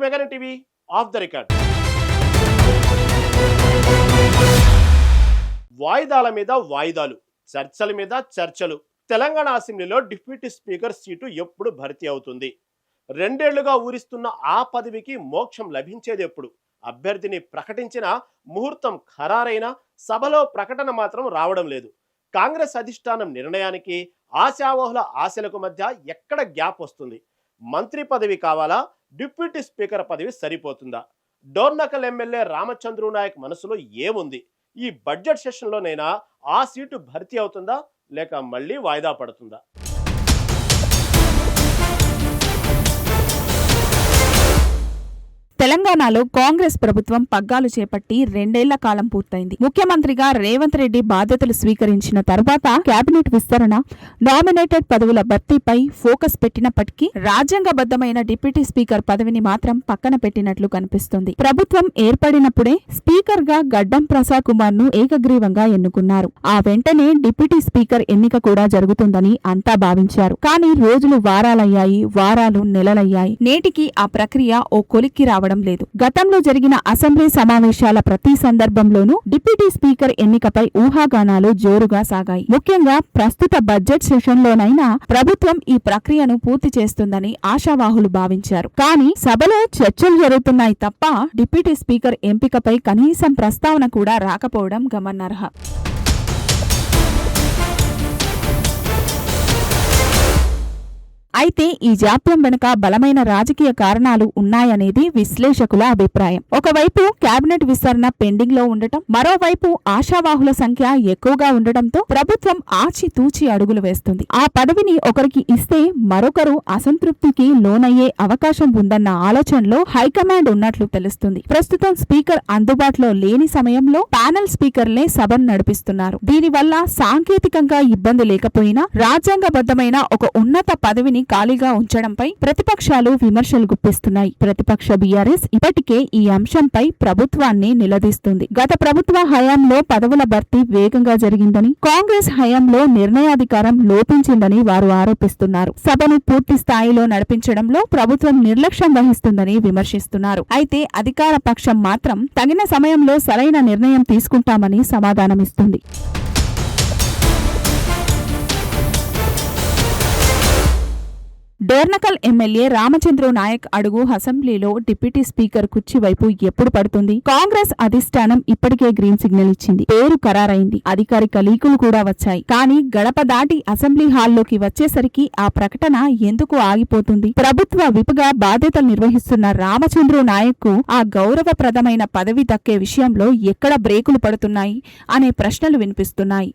Mega TV off the record. వాయిదాల మీద వాయిదాలు, చర్చల మీద చర్చలు. తెలంగాణ అసెంబ్లీలో డిప్యూటీ స్పీకర్ సీటు ఎప్పుడు భర్తీ అవుతుంది? 2 ఏళ్లుగా ఊరిస్తున్న ఆ పదవికి మోక్షం లభించేది ఎప్పుడు? అభ్యర్థిని ప్రకటించిన ముహూర్తం ఖరారైన సభలో ప్రకటన మాత్రం రావడం లేదు. కాంగ్రెస్ అధిష్టానం నిర్ణయానికి ఆశావహుల ఆశలకు మధ్య ఎక్కడ గ్యాప్ వస్తుంది? మంత్రి పదవి కావాలా? డిప్యూటీ స్పీకర్ పదవి సరిపోతుందా? డోర్నకల్ ఎమ్మెల్యే రామచంద్రు నాయక్ మనసులో ఏముంది? ఈ బడ్జెట్ సెషన్లోనైనా ఆ సీటు భర్తీ అవుతుందా లేక మళ్ళీ వాయిదా పడుతుందా? తెలంగాణలో కాంగ్రెస్ ప్రభుత్వం పగ్గాలు చేపట్టి 2 ఏళ్ల కాలం పూర్తయింది. ముఖ్యమంత్రిగా రేవంత్ రెడ్డి బాధ్యతలు స్వీకరించిన తర్వాత కేబినెట్ విస్తరణ, నామినేటెడ్ పదవుల భర్తీపై ఫోకస్ పెట్టినప్పటికీ రాజ్యాంగబద్ధమైన డిప్యూటీ స్పీకర్ పదవిని మాత్రం పక్కన పెట్టినట్లు కనిపిస్తుంది. ప్రభుత్వం ఏర్పడినప్పుడే స్పీకర్ గా గడ్డం ప్రసాద్ కుమార్ ను ఏకగ్రీవంగా ఎన్నుకున్నారు. ఆ వెంటనే డిప్యూటీ స్పీకర్ ఎన్నిక కూడా జరుగుతుందని అంతా భావించారు. కానీ రోజులు వారాలయ్యాయి, వారాలు నెలలయ్యాయి. నేటికి ఆ ప్రక్రియ ఓ కొలిక్కి రావడం లేదు. గతంలో జరిగిన అసెంబ్లీ సమావేశాల ప్రతి సందర్భంలోనూ డిప్యూటీ స్పీకర్ ఎన్నికపై ఊహాగానాలు జోరుగా సాగాయి. ముఖ్యంగా ప్రస్తుత బడ్జెట్ సెషన్లోనైనా ప్రభుత్వం ఈ ప్రక్రియను పూర్తి చేస్తుందని ఆశావాహులు భావించారు. కానీ సభలో చర్చలు జరుగుతున్నాయి తప్ప డిప్యూటీ స్పీకర్ ఎంపికపై కనీసం ప్రస్తావన కూడా రాకపోవడం గమనార్హం. అయితే ఈ జాప్యం వెనుక బలమైన రాజకీయ కారణాలు ఉన్నాయనేది విశ్లేషకుల అభిప్రాయం. ఒకవైపు కేబినెట్ విస్తరణ పెండింగ్ లో ఉండటం, మరోవైపు ఆశావాహుల సంఖ్య ఎక్కువగా ఉండటంతో ప్రభుత్వం ఆచితూచి అడుగులు వేస్తుంది. ఆ పదవిని ఒకరికి ఇస్తే మరొకరు అసంతృప్తికి లోనయ్యే అవకాశం ఉందన్న ఆలోచనలో హైకమాండ్ ఉన్నట్లు తెలుస్తుంది. ప్రస్తుతం స్పీకర్ అందుబాటులో లేని సమయంలో ప్యానెల్ స్పీకర్లే సభను నడిపిస్తున్నారు. దీనివల్ల సాంకేతికంగా ఇబ్బంది లేకపోయినా రాజ్యాంగబద్ధమైన ఒక ఉన్నత పదవిని ఖాళీగా ఉంచడంపై ప్రతిపక్షాలు విమర్శలు గుప్పిస్తున్నాయి. ప్రతిపక్ష బీఆర్ఎస్ ఇప్పటికే ఈ అంశంపై ప్రభుత్వాన్ని నిలదీస్తుంది. గత ప్రభుత్వ హయాంలో పదవుల భర్తీ వేగంగా జరిగిందని, కాంగ్రెస్ హయాంలో నిర్ణయాధికారం లోపించిందని వారు ఆరోపిస్తున్నారు. సభను పూర్తి స్థాయిలో నడిపించడంలో ప్రభుత్వం నిర్లక్ష్యం వహిస్తుందని విమర్శిస్తున్నారు. అయితే అధికార పక్షం మాత్రం తగిన సమయంలో సరైన నిర్ణయం తీసుకుంటామని సమాధానమిస్తుంది. డోర్నకల్ ఎమ్మెల్యే రామచంద్రు నాయక్ అడుగు అసెంబ్లీలో డిప్యూటీ స్పీకర్ కుర్చీ వైపు ఎప్పుడు పడుతుంది? కాంగ్రెస్ అధిష్టానం ఇప్పటికే గ్రీన్ సిగ్నల్ ఇచ్చింది. పేరు ఖరారైంది. అధికారిక లీకులు కూడా వచ్చాయి. కానీ గడప దాటి అసెంబ్లీ హాల్లోకి వచ్చేసరికి ఆ ప్రకటన ఎందుకు ఆగిపోతుంది? ప్రభుత్వ విప్గా బాధ్యతలు నిర్వహిస్తున్న రామచంద్రు నాయక్ కు ఆ గౌరవప్రదమైన పదవి దక్కే విషయంలో ఎక్కడ బ్రేకులు పడుతున్నాయి అనే ప్రశ్నలు వినిపిస్తున్నాయి.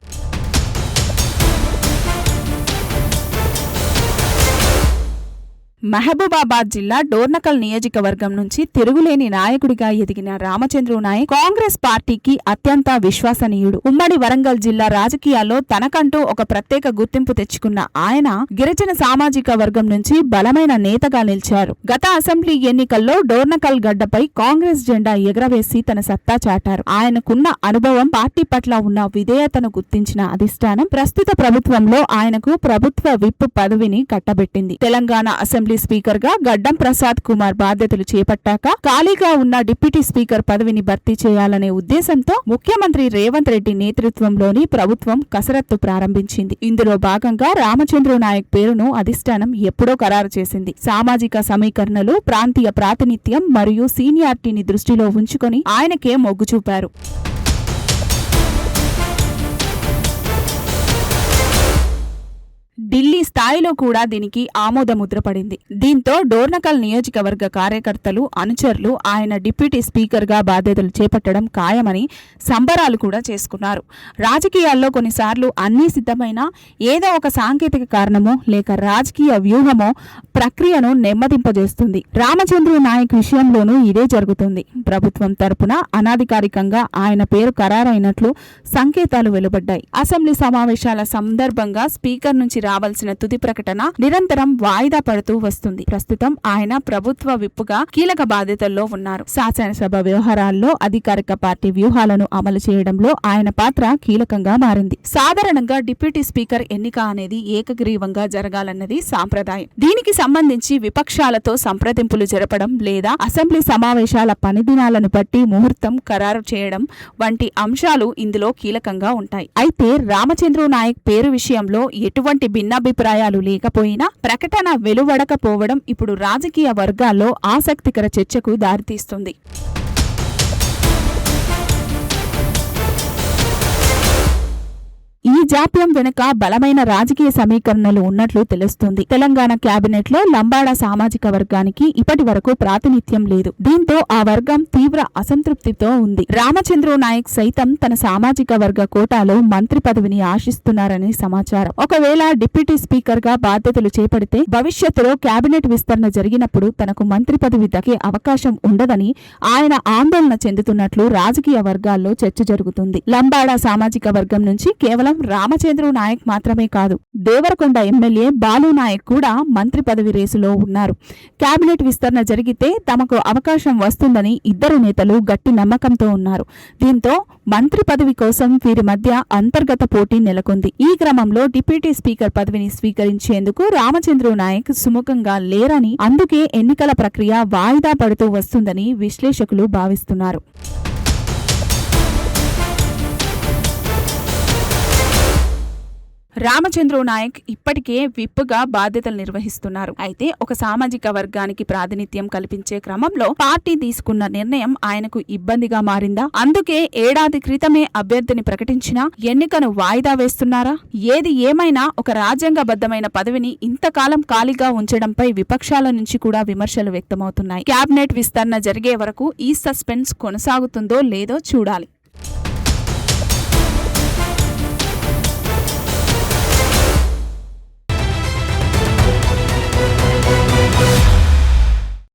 మహబూబాబాద్ జిల్లా డోర్నకల్ నియోజకవర్గం నుంచి తిరుగులేని నాయకుడిగా ఎదిగిన రామచంద్రు నాయక్ కాంగ్రెస్ పార్టీకి అత్యంత విశ్వసనీయుడు. ఉమ్మడి వరంగల్ జిల్లా రాజకీయాల్లో తనకంటూ ఒక ప్రత్యేక గుర్తింపు తెచ్చుకున్న ఆయన గిరిజన సామాజిక వర్గం నుంచి బలమైన నేతగా నిలిచారు. గత అసెంబ్లీ ఎన్నికల్లో డోర్నకల్ గడ్డపై కాంగ్రెస్ జెండా ఎగరవేసి తన సత్తా చాటారు. ఆయనకున్న అనుభవం, పార్టీ పట్ల ఉన్న విధేయతను గుర్తించిన అధిష్టానం ప్రస్తుత ప్రభుత్వంలో ఆయనకు ప్రభుత్వ విప్ పదవిని కట్టబెట్టింది. తెలంగాణ అసెంబ్లీ స్పీకర్ గా గడ్డం ప్రసాద్ కుమార్ బాధ్యతలు చేపట్టాక ఖాళీగా ఉన్న డిప్యూటీ స్పీకర్ పదవిని భర్తీ చేయాలనే ఉద్దేశంతో ముఖ్యమంత్రి రేవంత్ రెడ్డి నేతృత్వంలోని ప్రభుత్వం కసరత్తు ప్రారంభించింది. ఇందులో భాగంగా రామచంద్రు నాయక్ పేరును అధిష్టానం ఎప్పుడో ఖరారు చేసింది. సామాజిక సమీకరణలు, ప్రాంతీయ ప్రాతినిధ్యం మరియు సీనియారిటీని దృష్టిలో ఉంచుకొని ఆయనకే మొగ్గు చూపారు. ఢిల్లీ స్థాయిలో కూడా దీనికి ఆమోదముద్ర పడింది. దీంతో డోర్నకల్ నియోజకవర్గ కార్యకర్తలు, అనుచరులు ఆయన డిప్యూటీ స్పీకర్ గా బాధ్యతలు చేపట్టడం ఖాయమని సంబరాలు కూడా చేసుకున్నారు. రాజకీయాల్లో కొన్నిసార్లు అన్నీ సిద్ధమైనా ఏదో ఒక సాంకేతిక కారణమో లేక రాజకీయ వ్యూహమో ప్రక్రియను నెమ్మదింపజేస్తుంది. రామచంద్రు నాయక్ విషయంలోనూ ఇదే జరుగుతుంది. ప్రభుత్వం తరపున అనాధికారికంగా ఆయన పేరు ఖరారైనట్లు సంకేతాలు వెలువడ్డాయి. అసెంబ్లీ సమావేశాల సందర్భంగా స్పీకర్ నుంచి రావాల్సిన తుది ప్రకటన నిరంతరం వాయిదా పడుతూ వస్తుంది. ప్రస్తుతం ఆయన ప్రభుత్వ విప్పుగా కీలక బాధ్యతల్లో ఉన్నారు. శాసనసభ వ్యవహారాల్లో అధికారిక పార్టీ వ్యూహాలను అమలు చేయడంలో ఆయన పాత్ర కీలకంగా మారింది. సాధారణంగా డిప్యూటీ స్పీకర్ ఎన్నిక అనేది ఏకగ్రీవంగా జరగాలన్నది సాంప్రదాయం. దీనికి సంబంధించి విపక్షాలతో సంప్రదింపులు జరపడం లేదా అసెంబ్లీ సమావేశాల పనిదినాలను బట్టి ముహూర్తం ఖరారు చేయడం వంటి అంశాలు ఇందులో కీలకంగా ఉంటాయి. అయితే రామచంద్రు నాయక్ పేరు విషయంలో ఎటువంటి భిన్నాభిప్రాయాలు లేకపోయినా ప్రకటన వెలువడకపోవడం ఇప్పుడు రాజకీయ వర్గాల్లో ఆసక్తికర చర్చకు దారితీస్తుంది. ఈ జాప్యం వెనుక బలమైన రాజకీయ సమీకరణలు ఉన్నట్లు తెలుస్తుంది. తెలంగాణ కేబినెట్ లో లంబాడా సామాజిక వర్గానికి ఇప్పటి వరకు ప్రాతినిధ్యం లేదు. దీంతో ఆ వర్గం తీవ్ర అసంతృప్తితో ఉంది. రామచంద్రు నాయక్ సైతం తన సామాజిక వర్గ కోటాలో మంత్రి పదవిని ఆశిస్తున్నారని సమాచారం. ఒకవేళ డిప్యూటీ స్పీకర్ గా బాధ్యతలు చేపడితే భవిష్యత్తులో కేబినెట్ విస్తరణ జరిగినప్పుడు తనకు మంత్రి పదవి దక్కే అవకాశం ఉండదని ఆయన ఆందోళన చెందుతున్నట్లు రాజకీయ వర్గాల్లో చర్చ జరుగుతుంది. లంబాడా సామాజిక వర్గం నుంచి కేవలం రామచంద్రు నాయక్ మాత్రమే కాదు, దేవరకొండ ఎమ్మెల్యే బాలు నాయక్ కూడా మంత్రి పదవి రేసులో ఉన్నారు. కేబినెట్ విస్తరణ జరిగితే తమకు అవకాశం వస్తుందని ఇద్దరు నేతలు గట్టి నమ్మకంతో ఉన్నారు. దీంతో మంత్రి పదవి కోసం వీరి మధ్య అంతర్గత పోటీ నెలకొంది. ఈ క్రమంలో డిప్యూటీ స్పీకర్ పదవిని స్వీకరించేందుకు రామచంద్రు నాయక్ సుముఖంగా లేరని, అందుకే ఎన్నికల ప్రక్రియ వాయిదా పడుతూ వస్తుందని విశ్లేషకులు భావిస్తున్నారు. రామచంద్రు నాయక్ ఇప్పటికే విప్గా బాధ్యతలు నిర్వహిస్తున్నారు. అయితే ఒక సామాజిక వర్గానికి ప్రాతినిధ్యం కల్పించే క్రమంలో పార్టీ తీసుకున్న నిర్ణయం ఆయనకు ఇబ్బందిగా మారిందా? అందుకే ఏడాది క్రితమే అభ్యర్థిని ప్రకటించినా ఎన్నికను వాయిదా వేస్తున్నారా? ఏది ఏమైనా ఒక రాజ్యాంగబద్ధమైన పదవిని ఇంతకాలం ఖాళీగా ఉంచడంపై విపక్షాల నుంచి కూడా విమర్శలు వ్యక్తమవుతున్నాయి. కేబినెట్ విస్తరణ జరిగే వరకు ఈ సస్పెన్స్ కొనసాగుతుందో లేదో చూడాలి.